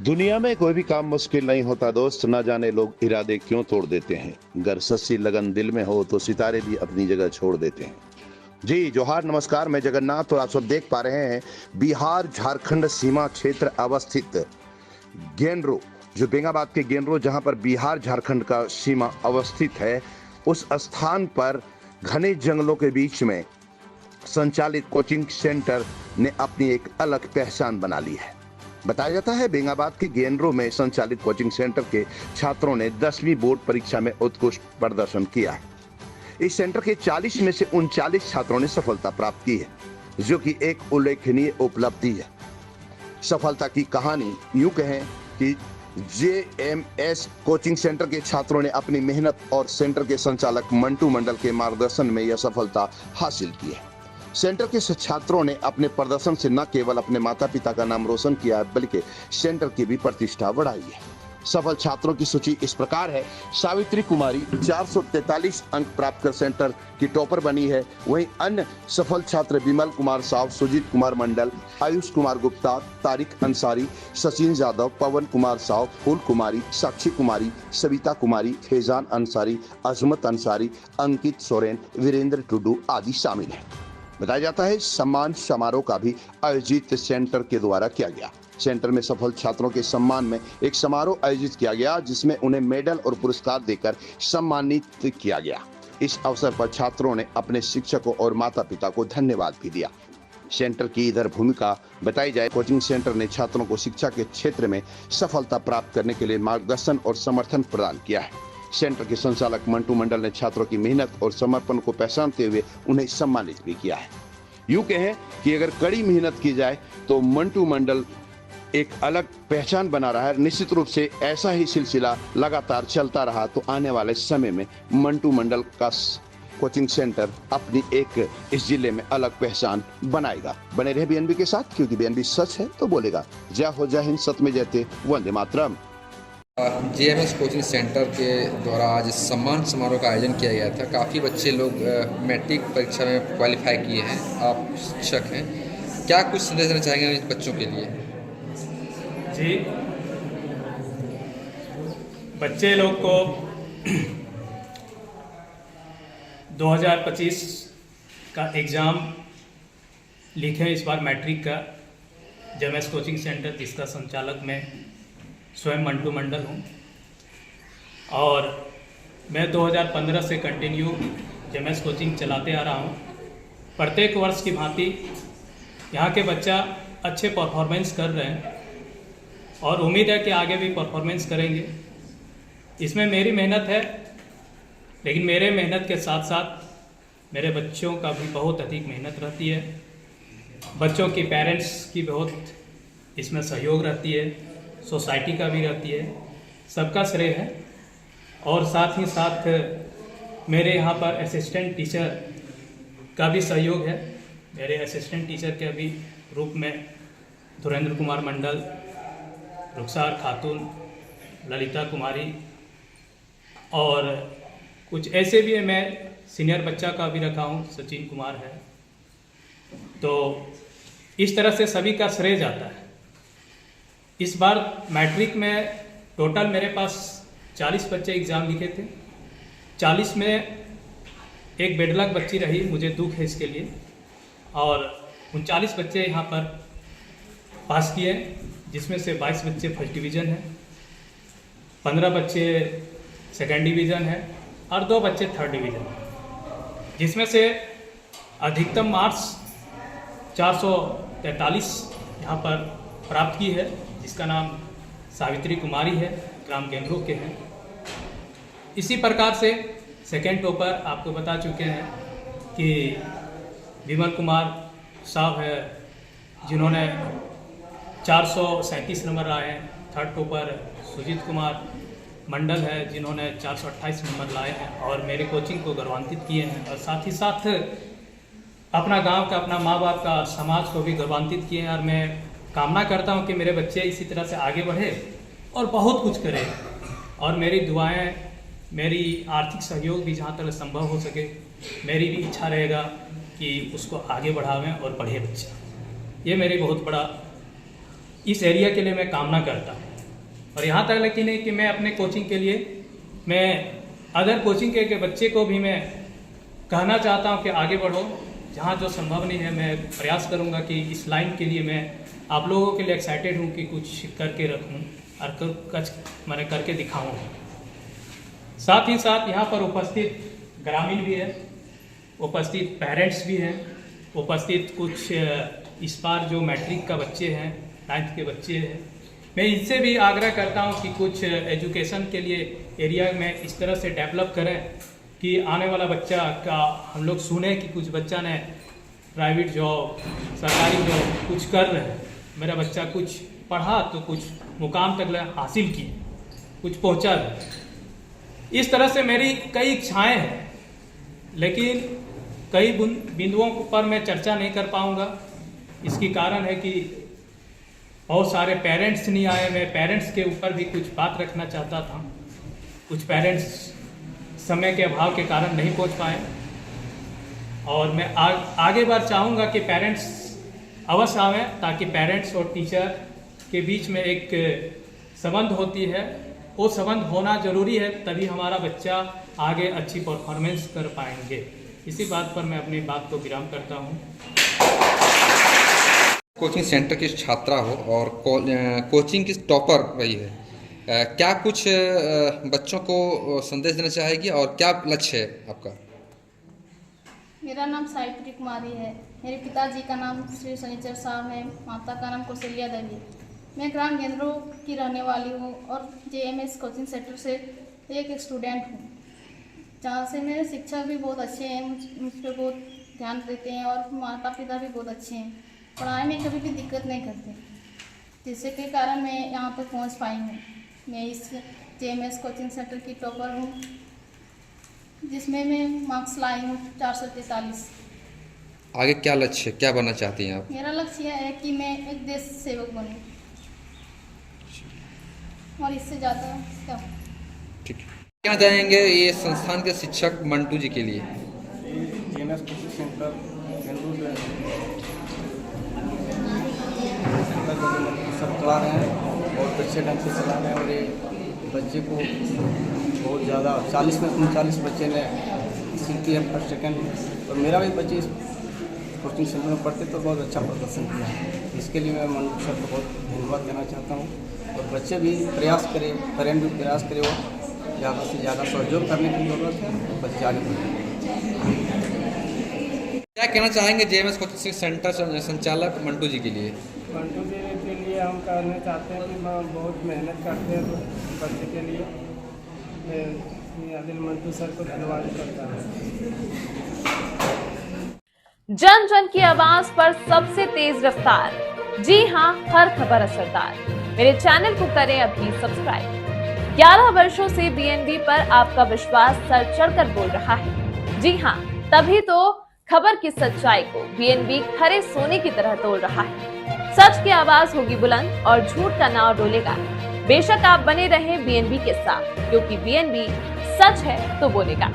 दुनिया में कोई भी काम मुश्किल नहीं होता दोस्त, ना जाने लोग इरादे क्यों तोड़ देते हैं। अगर सच्ची लगन दिल में हो तो सितारे भी अपनी जगह छोड़ देते हैं। जी जोहार, नमस्कार। मैं जगन्नाथ और आप सब देख पा रहे हैं बिहार झारखंड सीमा क्षेत्र अवस्थित गेनरो, जो बेंगाबाद के गेनरो, जहां पर बिहार झारखंड का सीमा अवस्थित है, उस स्थान पर घने जंगलों के बीच में संचालित कोचिंग सेंटर ने अपनी एक अलग पहचान बना ली है। बताया जाता है बेंगाबाद के गेनरो में संचालित कोचिंग सेंटर के छात्रों ने 10वीं बोर्ड परीक्षा में उत्कृष्ट प्रदर्शन किया है। इस सेंटर के 40 में से 39 छात्रों ने सफलता प्राप्त की है, जो कि एक उल्लेखनीय उपलब्धि है। सफलता की कहानी यूं कहें कि जेएमएस कोचिंग सेंटर के छात्रों ने अपनी मेहनत और सेंटर के संचालक मंटू मंडल के मार्गदर्शन में यह सफलता हासिल की है। सेंटर के छात्रों ने अपने प्रदर्शन से न केवल अपने माता पिता का नाम रोशन किया है, बल्कि सेंटर की भी प्रतिष्ठा बढ़ाई है। सफल छात्रों की सूची इस प्रकार है। सावित्री कुमारी 443 अंक प्राप्त कर सेंटर की टॉपर बनी है। वहीं अन्य सफल छात्र विमल कुमार साव, सुजीत कुमार मंडल, आयुष कुमार गुप्ता, तारिक अंसारी, सचिन यादव, पवन कुमार साव, फूल कुमारी, साक्षी कुमारी, सविता कुमारी, फैजान अंसारी, अजमत अंसारी, अंकित सोरेन, वीरेंद्र टुडू आदि शामिल हैं। बताया जाता है सम्मान समारोह का भी आयोजित सेंटर के द्वारा किया गया। सेंटर में सफल छात्रों के सम्मान में एक समारोह आयोजित किया गया, जिसमें उन्हें मेडल और पुरस्कार देकर सम्मानित किया गया। इस अवसर पर छात्रों ने अपने शिक्षकों और माता पिता को धन्यवाद भी दिया। सेंटर की इधर भूमिका बताई जाए, कोचिंग सेंटर ने छात्रों को शिक्षा के क्षेत्र में सफलता प्राप्त करने के लिए मार्गदर्शन और समर्थन प्रदान किया है। सेंटर के संचालक मंटू मंडल ने छात्रों की मेहनत और समर्पण को पहचानते हुए उन्हें सम्मानित भी किया है। यूं कहें कि अगर कड़ी मेहनत की जाए तो मंटू मंडल एक अलग पहचान बना रहा है। निश्चित रूप से ऐसा ही सिलसिला लगातार चलता रहा तो आने वाले समय में मंटू मंडल का कोचिंग सेंटर अपनी एक इस जिले में अलग पहचान बनाएगा। बने रहे बीएनबी के साथ, क्योंकि बीएनबी सच है तो बोलेगा। जय हो, जय हिंद, सत्य में जयते, Vande Mataram. JMS coaching centre के द्वारा आज सम्मान समारोह का आयोजन किया गया था। काफ़ी बच्चे लोग मैट्रिक परीक्षा में क्वालिफाई किए हैं। आप शिक्षक हैं, क्या कुछ संदेश देना चाहेंगे इन बच्चों के लिए? जी, बच्चे लोग को 2025 का एग्ज़ाम लिखे इस बार मैट्रिक का जेएमएस कोचिंग सेंटर, जिसका संचालक मैं स्वयं मंटू मंडल हूँ। और मैं 2015 से कंटिन्यू जेएमएस कोचिंग चलाते आ रहा हूँ। प्रत्येक वर्ष की भांति यहाँ के बच्चा अच्छे परफॉर्मेंस कर रहे हैं और उम्मीद है कि आगे भी परफॉर्मेंस करेंगे। इसमें मेरी मेहनत है, लेकिन मेरे मेहनत के साथ साथ मेरे बच्चों का भी बहुत अधिक मेहनत रहती है। बच्चों की पेरेंट्स की बहुत इसमें सहयोग रहती है, सोसाइटी का भी रहती है, सबका श्रेय है। और साथ ही साथ मेरे यहाँ पर असिस्टेंट टीचर का भी सहयोग है। मेरे असिस्टेंट टीचर के अभी रूप में धुरेंद्र कुमार मंडल, रुखसार खातून, ललिता कुमारी और कुछ ऐसे भी है। मैं सीनियर बच्चा का भी रखा हूँ, सचिन कुमार है। तो इस तरह से सभी का श्रेय जाता है। इस बार मैट्रिक में टोटल मेरे पास 40 बच्चे एग्ज़ाम लिखे थे। 40 में एक बेडलक बच्ची रही, मुझे दुख है इसके लिए। और 39 बच्चे यहाँ पर पास किए, जिसमें से 22 बच्चे फर्स्ट डिवीज़न है, 15 बच्चे सेकेंड डिवीज़न है और 2 बच्चे थर्ड डिवीज़न है। जिसमें से अधिकतम मार्क्स 443 यहाँ पर प्राप्त की है, जिसका नाम सावित्री कुमारी है, ग्राम गेनरो के हैं। इसी प्रकार से सेकेंड टॉपर आपको बता चुके हैं कि विमल कुमार साहब है, जिन्होंने 437 नंबर लाए हैं। थर्ड टॉपर सुजीत कुमार मंडल है, जिन्होंने 428 नंबर लाए हैं और मेरे कोचिंग को गौरवान्वित किए हैं। और साथ ही साथ अपना गांव का, अपना माँ बाप का, समाज को भी गौरवान्वित किए हैं। और मैं कामना करता हूं कि मेरे बच्चे इसी तरह से आगे बढ़े और बहुत कुछ करें। और मेरी दुआएं, मेरी आर्थिक सहयोग भी जहां तक संभव हो सके, मेरी भी इच्छा रहेगा कि उसको आगे बढ़ावें और पढ़े बच्चे। ये मेरी बहुत बड़ा इस एरिया के लिए मैं कामना करता हूँ। और यहाँ तक लेकिन नहीं कि मैं अपने कोचिंग के लिए मैं अदर कोचिंग के बच्चे को भी मैं कहना चाहता हूँ कि आगे बढ़ो। जहाँ जो संभव नहीं है मैं प्रयास करूँगा कि इस लाइन के लिए मैं आप लोगों के लिए एक्साइटेड हूँ कि कुछ करके रखूँ और कुछ मैंने करके दिखाऊँ। साथ ही साथ यहाँ पर उपस्थित ग्रामीण भी है, उपस्थित पेरेंट्स भी हैं, उपस्थित कुछ इस बार जो मैट्रिक का बच्चे हैं, 9th के बच्चे हैं। मैं इनसे भी आग्रह करता हूँ कि कुछ एजुकेशन के लिए एरिया में इस तरह से डेवलप करें कि आने वाला बच्चा का हम लोग सुने कि कुछ बच्चा ने प्राइवेट जॉब, सरकारी जॉब कुछ कर रहे हैं। मेरा बच्चा कुछ पढ़ा तो कुछ मुकाम तक हासिल किए, कुछ पहुँचा है। इस तरह से मेरी कई इच्छाएँ हैं, लेकिन कई बिंदुओं पर मैं चर्चा नहीं कर पाऊँगा। इसकी कारण है कि बहुत सारे पेरेंट्स नहीं आए। मैं पेरेंट्स के ऊपर भी कुछ बात रखना चाहता था। कुछ पेरेंट्स समय के अभाव के कारण नहीं पहुंच पाए और मैं आगे बार चाहूँगा कि पेरेंट्स अवश्य आवें, ताकि पेरेंट्स और टीचर के बीच में एक संबंध होती है, वो संबंध होना जरूरी है, तभी हमारा बच्चा आगे अच्छी परफॉर्मेंस कर पाएंगे। इसी बात पर मैं अपनी बात को विराम करता हूँ। कोचिंग सेंटर की छात्रा हो और कोचिंग की टॉपर रही है, क्या कुछ बच्चों को संदेश देना चाहेगी और क्या लक्ष्य है आपका? मेरा नाम सावित्री कुमारी है। मेरे पिताजी का नाम श्री शनिचर साहब है, माता का नाम कौशल्या देवी। मैं ग्राम गेंद्रो की रहने वाली हूँ और JMS कोचिंग सेंटर से एक स्टूडेंट हूँ, जहाँ से मेरे शिक्षक भी बहुत अच्छे हैं, मुझ पर बहुत ध्यान देते हैं और माता पिता भी बहुत अच्छे हैं। पढ़ाई में कभी भी दिक्कत नहीं करते, जिसके कारण मैं यहाँ तक पहुँच पाई हूँ। मैं इस JMS कोचिंग सेंटर की टॉपर हूँ, जिसमें मैं मार्क्स लाई हूँ 443। आगे क्या लक्ष्य, क्या बनना चाहती हैं आप? मेरा लक्ष्य यह है कि मैं एक देश सेवक बनूँ और इससे ज़्यादा क्या। ठीक है, क्या जाएंगे ये संस्थान के शिक्षक मंटू जी के लिए? JMS कोचिंग सेंटर सब चला रहे हैं, बहुत अच्छे ढंग से चला रहे हैं और ये बच्चे को बहुत ज़्यादा 40 में 39 बच्चे ने सीट किया फर्स्ट सेकंड। और मेरा भी बच्चे इस कोचिंग सेंटर में पढ़ते तो बहुत अच्छा प्रदर्शन किया है। इसके लिए मैं मंटू सर को बहुत धन्यवाद देना चाहता हूँ। और बच्चे भी प्रयास करें, पेरेंट भी प्रयास करें और ज़्यादा से ज़्यादा सहयोग करने की ज़रूरत है। बच्चे आगे बढ़ें। क्या कहना चाहेंगे JMS कोचिंग सेंटर संचालक मंटू जी के लिए? मंटू जी के लिए हम कहना चाहते हैं कि बहुत मेहनत करते हैं तो बच्चे के लिए। मैं मंटू सर को धन्यवाद करता हूँ। जन जन की आवाज पर सबसे तेज रफ्तार, जी हाँ, हर खबर असरदार। मेरे चैनल को करें अभी सब्सक्राइब। 11 वर्षों से BNB पर आपका विश्वास सर चढ़कर बोल रहा है। जी हाँ, तभी तो खबर की सच्चाई को BNB खरे सोने की तरह तोल रहा है। सच की आवाज होगी बुलंद और झूठ का नाव डोलेगा। बेशक आप बने रहें BNB के साथ, क्योंकि BNB सच है तो बोलेगा।